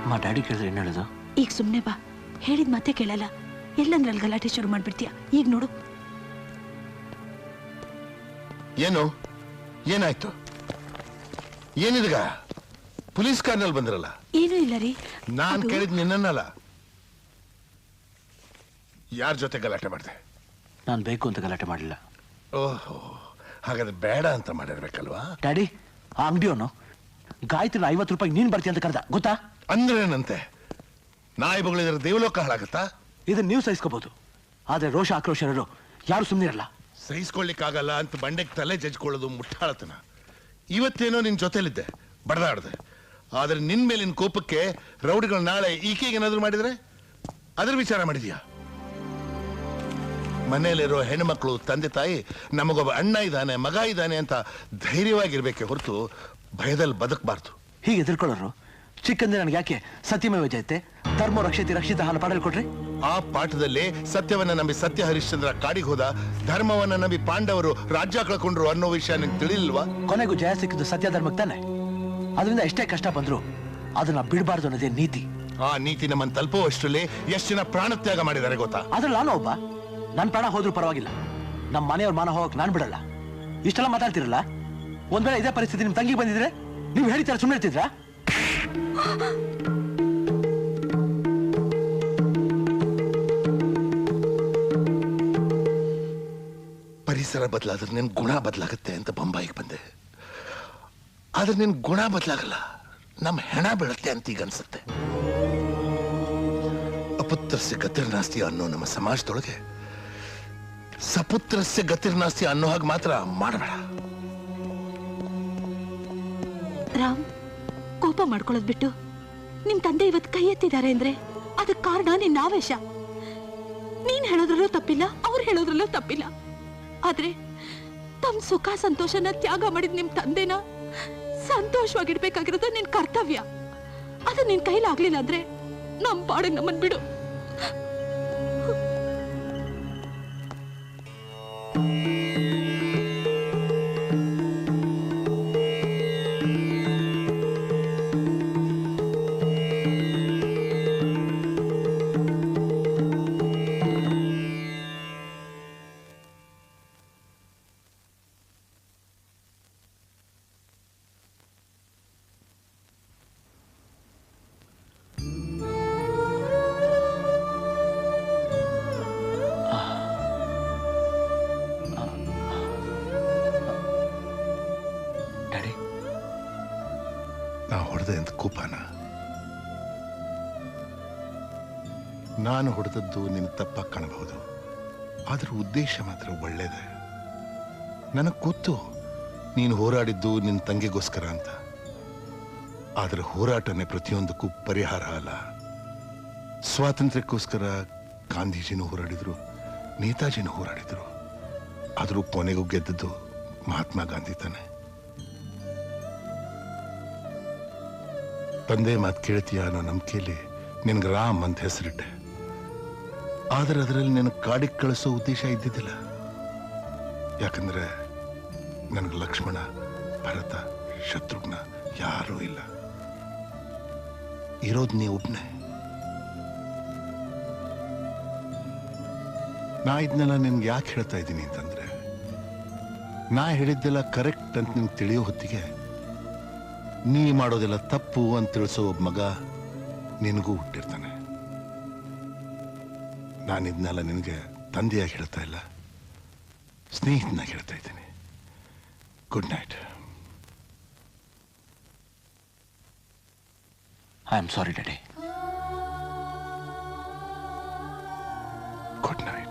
ಅಮ್ಮ ಡ್ಯಾಡಿ ಕೇಳಿದ್ರೆ ಏನು ಹೇಳೋದು? ಈಗ ಸುಮ್ಮನೆ ಬಾ, ಹೇಳಿದ ಮತ್ತೆ ಕೇಳಲ್ಲ. ಎಲ್ಲಂದ್ರಲ್ಲಿ ಗಲಾಟೆ ಶುರು ಮಾಡ್ಬಿಡ್ತೀಯ. ಈಗ ನೋಡು. ಏನು ಏನಾಯ್ತು? ಏನಿದೀಗ? ಪೊಲೀಸ್ ಕಾರ್ನಲ್ಲಿ ಬಂದ್ರಲ್ಲ? ಏನೂ ಇಲ್ಲ ರೀ. ನಾನ್ ಕೇಳಿದ್ ನಿನ್ನಲ್ಲ. ಯಾರ ಜೊತೆ ಗಲಾಟೆ ಮಾಡಿದೆ? ನಾನು ಬೇಕು ಅಂತ ಗಲಾಟೆ ಮಾಡಲಿಲ್ಲ. ಓಹೋ, ಹಾಗಾದ್ರೆ ಬೇಡ ಅಂತ ಮಾಡಿರ್ಬೇಕಲ್ವಾ? ಡ್ಯಾಡಿ, ಆ ಅಂಗಡಿಯವನು ಗಾಯತ್ರಿ 50 ರೂಪಾಯಿ ನೀನ್ ಬರ್ತೀಯ ಅಂತ ಕರೆದ, ಗೊತ್ತಾ? ಅಂದ್ರೇನಂತೆ? ನಾಯಿ ಬಗಳಿದ್ರೆ ದೇವಲೋಕ ಹಾಳಾಗತ್ತಾ? ಇದನ್ನ ನೀವು ಸಹಿಸ್ಕೋಬಹುದು, ಆದ್ರೆ ರೋಷ ಆಕ್ರೋಶರು ಯಾರು ಸುಮ್ಮನೆ ಇರಲ್ಲ. ಸಹಿಸ್ಕೊಳ್ಳಿಕ್ಕಾಗಲ್ಲ ಅಂತ ಬಂಡೆಗೆ ತಲೆ ಜಜ್ಕೊಳ್ಳೋದು ಮುಟ್ಟಾಳತನ. ಇವತ್ತೇನೋ ನಿನ್ ಜೊತೆಲಿದ್ದೆ, ಬಡದಾಡ್ದೆ. ಆದ್ರೆ ನಿನ್ ಮೇಲಿನ ಕೋಪಕ್ಕೆ ರೌಡಿಗಳು ನಾಳೆ ಈಕೆಗೆ ಏನಾದ್ರು ಮಾಡಿದ್ರೆ ಅದ್ರ ವಿಚಾರ ಮಾಡಿದ್ಯಾ? ಮನೆಯಲ್ಲಿರೋ ಹೆಣ್ಮಕ್ಳು ತಂದೆ ತಾಯಿ ನಮಗೊಬ್ಬ ಅಣ್ಣ ಇದ್ದಾನೆ, ಮಗ ಇದ್ದಾನೆ ಅಂತ ಧೈರ್ಯವಾಗಿರ್ಬೇಕೆ ಹೊರತು ಭಯದಲ್ಲಿ ಬದುಕಬಾರ್ದು. ಹೀಗೆ ಎದುರ್ಕೊಳ್ಳೋರು ಚಿಕ್ಕಂದ್ರೆ ನನಗೆ ಯಾಕೆ ಸತ್ಯಮೇವ ಜಯತೆ ಧರ್ಮ ರಕ್ಷಿತ ರಕ್ಷಿತ ಹಾಲು ಪಾಡಲ್ ಕೊಟ್ರಿ? ಆ ಪಾಠದಲ್ಲಿ ಸತ್ಯವನ್ನ ನಂಬಿ ಸತ್ಯ ಹರಿಶ್ಚಂದ್ರ ಕಾಡಿಗೆ ಹೋದ, ಧರ್ಮವನ್ನ ನಂಬಿ ಪಾಂಡವರು ರಾಜ್ಯ ಕಳ್ಕೊಂಡ್ರು ಅನ್ನೋ ವಿಷಯ ನಿಂಗೆ ತಿಳಿಲ್ವಾ? ಕೊನೆಗೂ ಜಯ ಸಿಕ್ಕಿದ್ದು ಸತ್ಯ ಧರ್ಮಕ್ಕೆ ತಾನೆ. ಅದರಿಂದ ಎಷ್ಟೇ ಕಷ್ಟ ಬಂದ್ರು ಅದನ್ನ ಬಿಡಬಾರ್ದು ಅನ್ನೋದೇ ನೀತಿ. ಆ ನೀತಿ ನಮ್ಮನ್ನು ತಲುಪುವಷ್ಟರಲ್ಲಿ ಎಷ್ಟು ಜನ ಪ್ರಾಣತ್ಯಾಗ ಮಾಡಿದ್ದಾರೆ ಗೊತ್ತಾ? ಅದ್ರಲ್ಲಿ ನಾನು ಒಬ್ಬ. ನನ್ನ ಪ್ರಾಣ ಹೋದ್ರೂ ಪರವಾಗಿಲ್ಲ, ನಮ್ಮ ಮನೆಯವ್ರ ಮಾನ ಹೋಗಕ್ ನಾನು ಬಿಡಲ್ಲ. ಇಷ್ಟೆಲ್ಲ ಮಾತಾಡ್ತಿರಲ್ಲ, ಒಂದ್ ವೇಳೆ ಇದೇ ಪರಿಸ್ಥಿತಿ ನಿಮ್ ತಂಗಿ ಬಂದಿದ್ರೆ ನೀವು ಹೇಳಿತಾರ ಸುಮ್ಮನೆ ಇರ್ತಿದ್ರಾ? ಪರಿಸರ ಬದಲಾದ್ರೆ ನಿನ್ ಗುಣ ಬದಲಾಗುತ್ತೆ ಅಂತ ಬೊಂಬಾಯಿಗೆ ಬಂದೆ. ಆದ್ರೆ ನಿನ್ ಗುಣ ಬದಲಾಗಲ್ಲ, ನಮ್ಮ ಹೆಣ ಬೀಳುತ್ತೆ ಅಂತ ಈಗ ಅನ್ಸುತ್ತೆ. ಅಪುತ್ರಸ್ಯ ಗತಿರ್ನಾಸ್ತಿ ಅನ್ನೋ ನಮ್ಮ ಸಮಾಜದೊಳಗೆ ಸಪುತ್ರಸ್ಯ ಗತಿರ್ನಾಸ್ತಿ ಅನ್ನೋ ಹಾಗೆ ಮಾತ್ರ ಮಾಡಬೇಡ. ರಾಮ್, ಕೋಪ ಮಾಡ್ಕೊಳ್ಳೋದ್ ಬಿಟ್ಟು ನಿಮ್ ತಂದೆ ಇವತ್ತು ಕೈ ಎತ್ತಿದ್ದಾರೆ ಅಂದ್ರೆ ಅದಕ್ಕೆ ಕಾರಣ ನಿನ್ನ ಆವೇಶ. ನೀನ್ ಹೇಳೋದ್ರಲ್ಲೂ ತಪ್ಪಿಲ್ಲ, ಅವ್ರು ಹೇಳೋದ್ರಲ್ಲೂ ತಪ್ಪಿಲ್ಲ. ಆದ್ರೆ ತಮ್ಮ ಸುಖ ಸಂತೋಷನ ತ್ಯಾಗ ಮಾಡಿದ್ ನಿಮ್ ತಂದೆನ ಸಂತೋಷವಾಗಿಡ್ಬೇಕಾಗಿರೋದು ನಿನ್ ಕರ್ತವ್ಯ. ಅದು ನಿನ್ ಕೈಲಾಗ್ಲಿಲ್ಲ ಅಂದ್ರೆ ನಮ್ ಪಾಡಿಗೆ ನಮ್ಮನ್ ಬಿಡು. ನಾ ಹೊಡೆದೆ ಅಂತ ಕೋಪನ? ನಾನು ಹೊಡೆದದ್ದು ನಿನ್ ತಪ್ಪಾಗಿ ಕಾಣಬಹುದು, ಆದ್ರೆ ಉದ್ದೇಶ ಮಾತ್ರ ಒಳ್ಳೇದೆ. ನನಗೆ ಗೊತ್ತು ನೀನು ಹೋರಾಡಿದ್ದು ನಿನ್ನ ತಂಗಿಗೋಸ್ಕರ ಅಂತ. ಆದ್ರೆ ಹೋರಾಟನೇ ಪ್ರತಿಯೊಂದಕ್ಕೂ ಪರಿಹಾರ ಅಲ್ಲ. ಸ್ವಾತಂತ್ರ್ಯಕ್ಕೋಸ್ಕರ ಗಾಂಧೀಜಿನೂ ಹೋರಾಡಿದ್ರು, ನೇತಾಜಿನೂ ಹೋರಾಡಿದ್ರು. ಆದ್ರೂ ಕೊನೆಗೂ ಗೆದ್ದದ್ದು ಮಹಾತ್ಮ ಗಾಂಧಿ ತಾನೆ. ತಂದೆ ಮಾತು ಕೇಳ್ತೀಯ ಅನ್ನೋ ನಂಬಿಕೆಯಲ್ಲಿ ನಿನ್ಗೆ ರಾಮ್ ಅಂತ ಹೆಸರಿಟ್ಟೆ. ಆದ್ರೆ ಅದರಲ್ಲಿ ನಿನ್ನ ಕಾಡಿಗೆ ಕಳಿಸೋ ಉದ್ದೇಶ ಇದ್ದಿದ್ದಿಲ್ಲ. ಯಾಕಂದ್ರೆ ನನಗೆ ಲಕ್ಷ್ಮಣ, ಭರತ, ಶತ್ರುಘ್ನ ಯಾರೂ ಇಲ್ಲ. ಇರೋದು ನೀ ಒಬ್ನೇ. ನಾ ಇದನ್ನೆಲ್ಲ ನಿನ್ಗೆ ಯಾಕೆ ಹೇಳ್ತಾ ಇದ್ದೀನಿ ಅಂತಂದ್ರೆ, ನಾ ಹೇಳಿದ್ದೆಲ್ಲ ಕರೆಕ್ಟ್ ಅಂತ ನಿಮ್ಗೆ ತಿಳಿಯೋ ಹೊತ್ತಿಗೆ ನೀ ಮಾಡೋದೆಲ್ಲ ತಪ್ಪು ಅಂತ ತಿಳಿಸೋ ಒಬ್ಬ ಮಗ ನಿನಗೂ ಹುಟ್ಟಿರ್ತಾನೆ. ನಾನಿದ್ನೆಲ್ಲ ನಿನಗೆ ತಂದೆಯಾಗಿ ಹೇಳ್ತಾ ಇಲ್ಲ, ಸ್ನೇಹಿತನಾಗಿ ಹೇಳ್ತಾ ಇದ್ದೀನಿ. Good night. I am sorry daddy. Good night.